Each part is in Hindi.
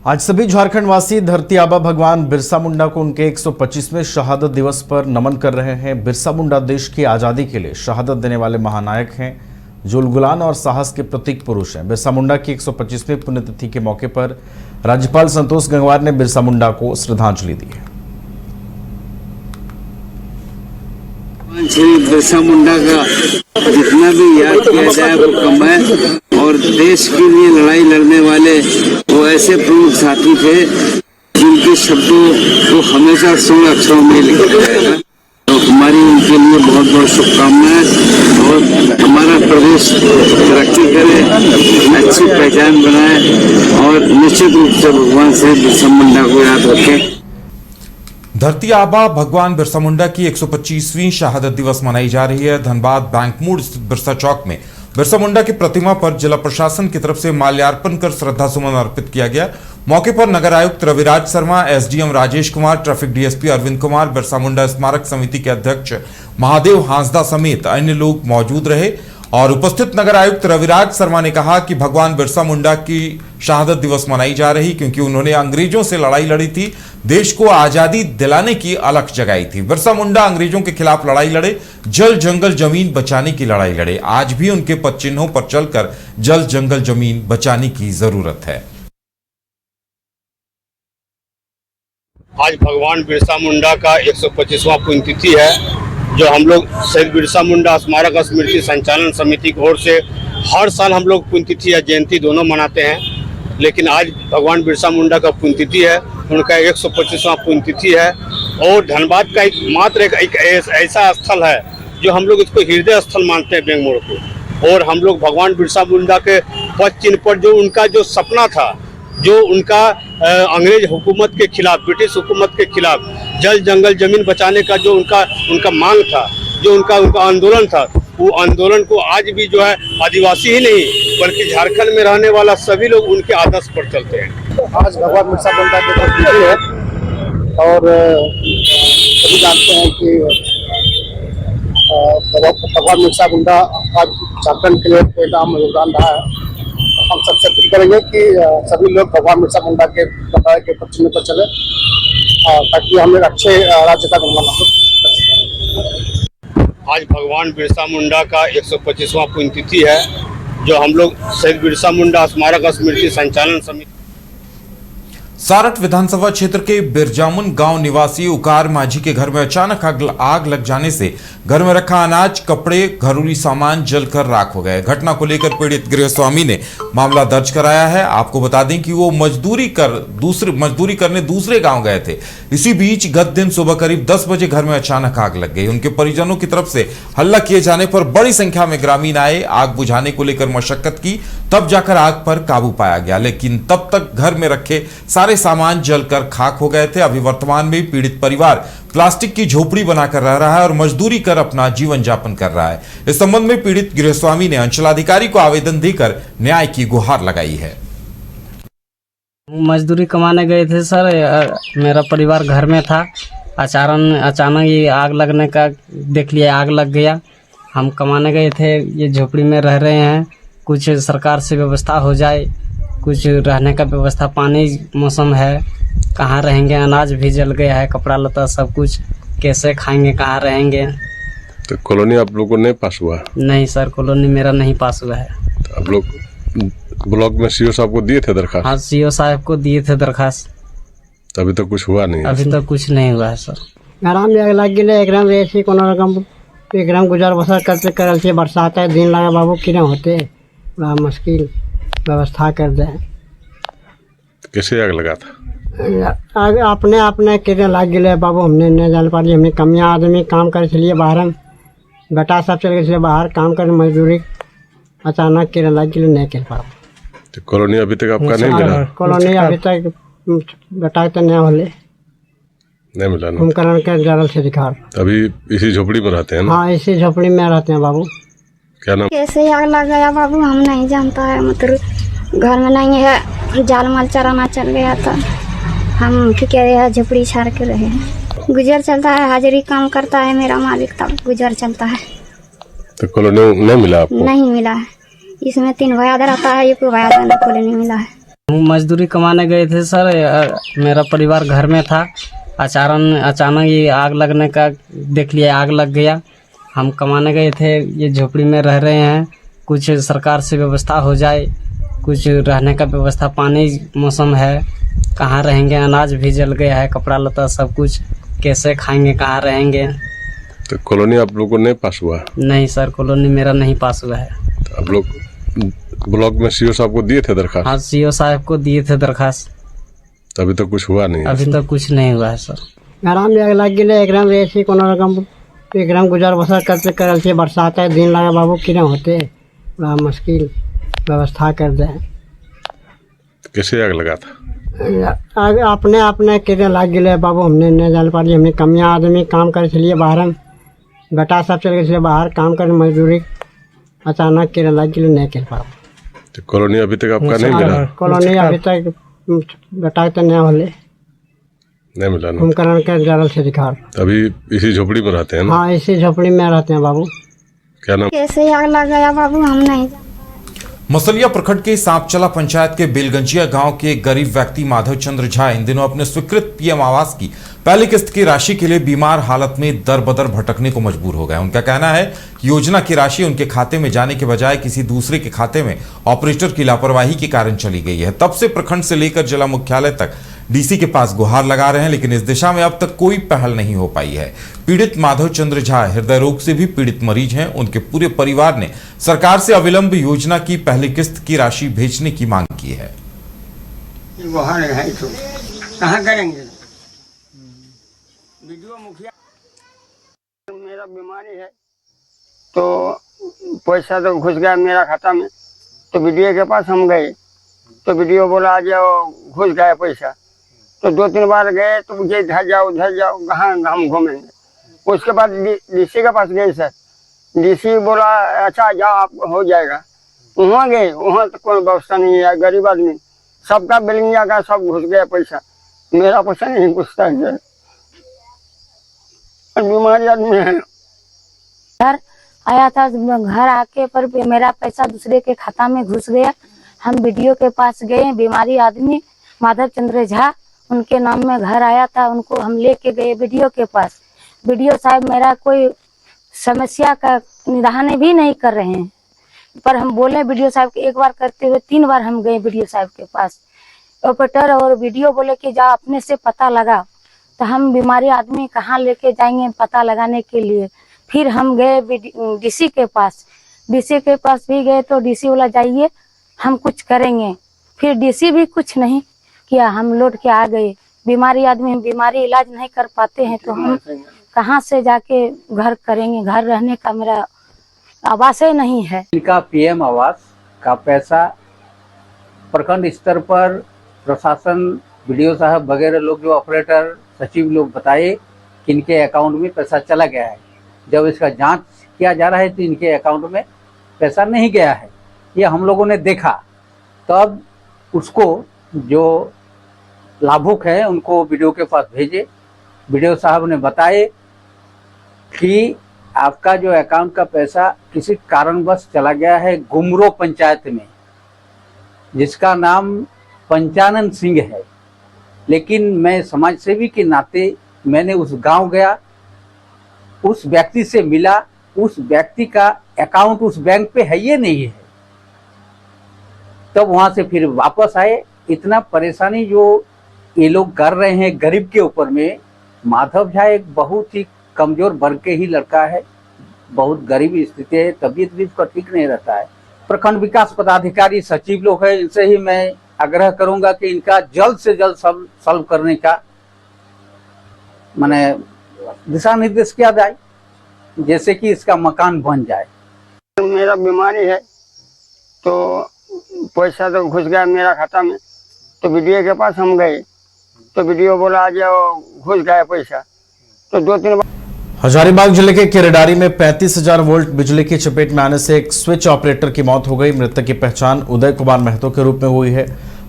आज सभी झारखंड वासी धरती आबा भगवान बिरसा मुंडा को उनके 125वें शहादत दिवस पर नमन कर रहे हैं। बिरसा मुंडा देश की आज़ादी के लिए शहादत देने वाले महानायक हैं, जो उलगुलान और साहस के प्रतीक पुरुष हैं। बिरसा मुंडा की 125वीं पुण्यतिथि के मौके पर राज्यपाल संतोष गंगवार ने बिरसा मुंडा को श्रद्धांजलि दी है। श्री बिरसा मुंडा का जितना भी याद किया जाए वो कम है, और देश के लिए लड़ाई लड़ने वाले वो ऐसे प्रमुख साथी थे जिनके शब्दों को हमेशा स्वर्ण अक्षरों में लिखा जाएगा। तो हमारी उनके लिए बहुत बहुत शुभकामनाएं, और हमारा प्रदेश तरक्की करे, अच्छी पहचान बनाए, और निश्चित रूप से भगवान से बिरसा मुंडा को याद रखें। धरती आबा भगवान बिरसा मुंडा की 125वीं शहादत दिवस मनाई जा रही है। धनबाद बैंक मोड़ स्थित बिरसा चौक में बिरसा मुंडा की प्रतिमा पर जिला प्रशासन की तरफ से माल्यार्पण कर श्रद्धा सुमन अर्पित किया गया। मौके पर नगर आयुक्त Raviraj Sharma, SDM Rajesh Kumar, traffic DSP Arvind Kumar, Birsa Munda स्मारक समिति के अध्यक्ष महादेव हांसदा समेत अन्य लोग मौजूद रहे। और उपस्थित नगर आयुक्त रविराज शर्मा ने कहा कि भगवान बिरसा मुंडा की शहादत दिवस मनाई जा रही क्योंकि उन्होंने अंग्रेजों से लड़ाई लड़ी थी, देश को आजादी दिलाने की अलख जगाई थी। बिरसा मुंडा अंग्रेजों के खिलाफ लड़ाई लड़े, जल जंगल जमीन बचाने की लड़ाई लड़े। आज भी उनके पद चिन्हों पर चलकर जल जंगल जमीन बचाने की जरूरत है। आज भगवान बिरसा मुंडा का 125वां पुण्यतिथि है, जो हम लोग शहीद बिरसा मुंडा स्मारक स्मृति संचालन समिति की ओर से हर साल हम लोग पुण्यतिथि या जयंती दोनों मनाते हैं। लेकिन आज भगवान बिरसा मुंडा का पुण्यतिथि है, उनका 125वां पुण्यतिथि है। और धनबाद का एक ऐसा स्थल है जो हम लोग इसको हृदय स्थल मानते हैं, बैंक मोड़ को। और हम लोग भगवान बिरसा मुंडा के पद चिन्ह पर जो उनका जो सपना था, जो उनका अंग्रेज हुकूमत के खिलाफ, ब्रिटिश हुकूमत के खिलाफ जल जंगल जमीन बचाने का जो उनका मांग था, जो उनका आंदोलन था, वो आंदोलन को आज भी जो है आदिवासी ही नहीं बल्कि झारखंड में रहने वाला सभी लोग उनके आदर्श पर चलते हैं। आज भगवान बिरसा मुंडा की पुण्यतिथि है, और सभी जानते हैं कि भगवान बिरसा मुंडा आज झारखंड के लिए एक अहम योगदान रहा है। हम सबसे अपील करेंगे कि सभी लोग भगवान बिरसा मुंडा के बताए के पद चिन्ह पर चले, ताकि हम एक अच्छे राज्य का निर्माण हो। आज भगवान बिरसा मुंडा का 125वां पुण्यतिथि है, जो हम लोग शहीद बिरसा मुंडा स्मारक स्मृति संचालन समिति। सारठ विधानसभा क्षेत्र के बिरजामुन गांव निवासी उकार माझी के घर में अचानक आग लग जाने से घर में रखा अनाज, कपड़े, घरेलू सामान जलकर राख हो गए। घटना को लेकर पीड़ित गृहस्वामी ने मामला दर्ज कराया है। आपको बता दें कि वो मजदूरी करने दूसरे गांव गए थे। इसी बीच गत दिन सुबह करीब 10 बजे घर में अचानक आग लग गई। उनके परिजनों की तरफ से हल्ला किए जाने पर बड़ी संख्या में ग्रामीण आए, आग बुझाने को लेकर मशक्कत की, तब जाकर आग पर काबू पाया गया। लेकिन तब तक घर में रखे सारे सामान जलकर खाक हो गए थे। अभी वर्तमान में पीड़ित परिवार प्लास्टिक की झोपड़ी बनाकर रह रहा है और मजदूरी कर अपना जीवन यापन कर रहा है। इस संबंध में पीड़ित गृहस्वामी ने अंचलाधिकारी को आवेदन देकर न्याय की गुहार लगाई है। मजदूरी कमाने गए थे सर, मेरा परिवार घर में था। अचानक ये आग लगने का देख लिया, आग लग गया। हम कमाने गए थे, ये झोपड़ी में रह रहे हैं। कुछ सरकार से व्यवस्था हो जाए, कुछ रहने का व्यवस्था। पानी मौसम है, कहाँ रहेंगे, अनाज भी जल गया है, कपड़ा लता सब कुछ, कैसे खाएंगे, कहाँ रहेंगे। तो कॉलोनी आप लोगों को नहीं पास हुआ? नहीं सर, कॉलोनी मेरा नहीं पास हुआ है। तो आप लोग ब्लॉक में सीओ साहब को दिए थे दरखास्त? हाँ, सीओ साहब को दिए थे दरखास्त। तो अभी तक कुछ हुआ नहीं? अभी तक कुछ नहीं हुआ है सर। आराम लग गए एकदम ऐसे कोनो रकम एकदम गुजर बसर करते करल से बरसात है दिन लगा बाबू कि होते बड़ा मुश्किल व्यवस्था कर दे। कैसे आग लगा था? आगे अपने कितने लग गए बाबू, हमने नहीं जान पाली। हमने कमियाँ आदमी काम करे चलिए बाहर, बेटा सब चल गए बाहर काम कर मजदूरी, अचानक किरण लग गए नहीं कर पाओ। तो कॉलोनी अभी तक आपका नहीं मिला? कॉलोनी अभी तक बेटा तो नहीं होले, नहीं मिला ना? कुंभकर्ण के जरल से दिखा। अभी इसी झोपड़ी में रहते हैं ना? हाँ, इसी झोपड़ी में रहते हैं बाबू। क्या नाम? कैसे आग लग गया बाबू हम नहीं जानता है, मतलब घर में नहीं है, जाल माल चराना चल गया था। हम फिक्र है, झोपड़ी छाड़ के रहे हैं। गुजर चलता है, हाजिरी काम करता है मेरा मालिक, तब गुजर चलता है। तो कॉलोनी नहीं मिला आपको? नहीं मिला है, इसमें 3 भयादा रहता है, एक भयादा नहीं मिला है। हम मजदूरी कमाने गए थे सर। मेरा परिवार घर में था। अचानक ये आग लगने का देख लिया, आग लग गया। हम कमाने गए थे, ये झोपड़ी में रह रहे हैं। कुछ सरकार से व्यवस्था हो जाए, कुछ रहने का व्यवस्था। पानी मौसम है, कहाँ रहेंगे? अनाज भी जल गया है, कपड़ा लता सब कुछ। कैसे खाएंगे, कहाँ रहेंगे? तो कॉलोनी आप लोगों को नहीं पास हुआ? नहीं सर, कॉलोनी मेरा नहीं पास हुआ है। तो आप लोग ब्लॉक में सीओ साहब को दिए थे दरखास्त? हाँ, सीओ साहब को दिए थे दरखास्त। अभी तक कुछ हुआ नहीं? अभी तक कुछ नहीं हुआ है सर। आराम में लग गए एकदम ऐसे कोनो रकम एकदम गुजर बसर करते करल से बरसात है दिन लगा बाबू किरण होते बड़ा मुश्किल व्यवस्था कर दे। कैसे आग लगा था? आगे अपने किरण लग गए बाबू, हमने नहीं जान पाली। हमने कमियाँ आदमी काम करे चलिए बाहर, बेटा सब चल गए बाहर काम कर मजदूरी। अचानक किरण लग गए, नहीं कर पाओ। तो कॉलोनी अभी तक आपका नहीं मिला? कॉलोनी अभी तक बेटा तो नहीं होले, नहीं मिला ना? कुंभकर्ण के जरल से दिखा। अभी इसी झोपड़ी में रहते हैं ना? हाँ, इसी झोपड़ी में रहते हैं बाबू। क्या नाम? कैसे आग लग गया बाबू, हम नहीं। मसलिया प्रखंड के सांपचला पंचायत के बेलगंजिया गांव के एक गरीब व्यक्ति माधव चंद्र झा इन दिनों अपने स्वीकृत पीएम आवास की पहली किस्त की राशि के लिए बीमार हालत में दर बदर भटकने को मजबूर हो गए। उनका कहना है कि योजना की राशि उनके खाते में जाने के बजाय किसी दूसरे के खाते में ऑपरेटर की लापरवाही के कारण चली गई है। तब से प्रखंड से लेकर जिला मुख्यालय तक डीसी के पास गुहार लगा रहे हैं, लेकिन इस दिशा में अब तक कोई पहल नहीं हो पाई है। पीड़ित माधव चंद्र झा हृदय रोग से भी पीड़ित मरीज हैं। उनके पूरे परिवार ने सरकार से अविलंब योजना की पहली किस्त की राशि भेजने की मांग की है। गुहार है तो कहाँ करेंगे? वीडियो मुखिया मेरा बीमारी है तो पैसा तो घुस गया मेरा खाता में, तो वीडियो के पास हम गए तो वीडियो बोला आ जाओ, घुस गया पैसा। तो 2-3 बार गए तो मुझे इधर जाओ कहाँ हम घूमेंगे। उसके बाद डीसी के पास गए सर, डीसी बोला अच्छा जाओ आप हो जाएगा। वहाँ गए, वहाँ तो कोई व्यवस्था नहीं है। गरीब आदमी सबका बेलंगिया का सब घुस गया पैसा, मेरा पैसा नहीं घुसता है। बीमारी आदमी है। घर आया था, घर आके पर मेरा पैसा दूसरे के खाता में घुस गया। हम वीडियो के पास गए, बीमारी आदमी माधव चंद्र झा उनके नाम में घर आया था, उनको हम लेके गए वीडियो के पास। वीडियो साहब मेरा कोई समस्या का निदान भी नहीं कर रहे हैं, पर हम बोले वीडियो साहब के एक बार करते हुए 3 बार हम गए वीडियो साहब के पास। ऑपरेटर और वीडियो बोले कि जा अपने से पता लगा, तो हम बीमारी आदमी कहाँ लेके जाएंगे पता लगाने के लिए। फिर हम गए डीसी के पास, डीसी के पास भी गए तो डीसी बोला जाइए हम कुछ करेंगे। फिर डीसी भी कुछ नहीं किया, हम लौट के आ गए। बीमारी आदमी हम बीमारी इलाज नहीं कर पाते हैं तो हम कहाँ से जाके घर करेंगे? घर रहने का मेरा आवास ही नहीं है। इनका पीएम आवास का पैसा प्रखंड स्तर पर प्रशासन, वीडियो साहब वगैरह लोग जो ऑपरेटर सचिव लोग बताए कि इनके अकाउंट में पैसा चला गया है। जब इसका जांच किया जा रहा है तो इनके अकाउंट में पैसा नहीं गया है, ये हम लोगों ने देखा। तब उसको जो लाभुक है उनको वीडियो के पास भेजे। वीडियो साहब ने बताए कि आपका जो अकाउंट का पैसा किसी कारणवश चला गया है गुमरो पंचायत में, जिसका नाम पंचानन सिंह है। लेकिन मैं समाज सेवी के नाते मैंने उस गांव गया, उस व्यक्ति से मिला। उस व्यक्ति का अकाउंट उस बैंक पे है ये नहीं है। तब वहां से फिर वापस आए। इतना परेशानी जो ये लोग कर रहे हैं गरीब के ऊपर में। माधव झा एक बहुत ही कमजोर वर्ग के ही लड़का है, बहुत गरीब स्थिति है, तबीयत भी उसका ठीक नहीं रहता है। प्रखंड विकास पदाधिकारी सचिव लोग हैं, इनसे ही मैं आग्रह करूंगा कि इनका जल्द से जल्द सॉल्व करने का माने दिशा निर्देश किया जाए, जैसे कि इसका मकान बन जाए। मेरा बीमारी है तो पैसा तो घुस गया मेरा खाता में, तो वीडियो के पास हम गए तो वीडियो बोला आ जाओ, घुस गया पैसा। तो 2-3 बार हजारीबाग जिले के केरेडारी में 35,000 वोल्ट बिजली की चपेट में आने से एक स्विच ऑपरेटर की मौत हो गई। मृतक की पहचान उदय कुमार महतो के रूप में हुई है।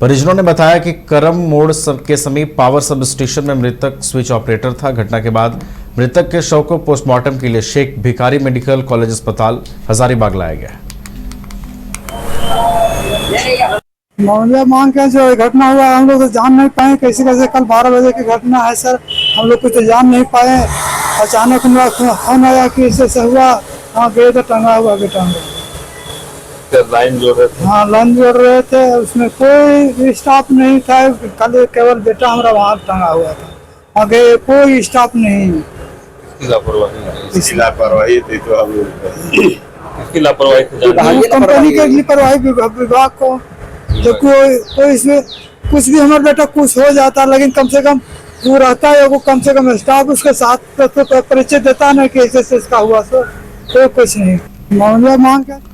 परिजनों ने बताया कि करम मोड़ के समीप पावर सब स्टेशन में मृतक स्विच ऑपरेटर था। घटना के बाद मृतक के शव को पोस्टमार्टम के लिए शेख भिखारी मेडिकल कॉलेज अस्पताल हजारीबाग लाया गया। मामला मांग के जो घटना हुआ हम लोग तो जान नहीं पाए कैसे कैसे। कल 12 बजे की घटना है सर, हम लोग कुछ तो जान नहीं पाए। अचानक फोन आया कि ऐसे हुआ, वहाँ गए तो टंगा हुआ बेटा। लाइन जोड़ रहे थे? हाँ लाइन जोड़ रहे थे, उसमें कोई स्टाफ नहीं था, खाली केवल बेटा हमारा वहाँ टंगा हुआ था। वहाँ गए कोई स्टाफ नहीं। लापरवाही थी तो अब कंपनी के लापरवाही विभाग को। तो कोई इसमें कुछ भी हमारा बेटा कुछ हो जाता, लेकिन कम से कम वो रहता है, वो कम से कम स्टाफ उसके साथ तो परिचय देता नहीं कि ऐसे इसका हुआ। तो कुछ नहीं मामला मांग के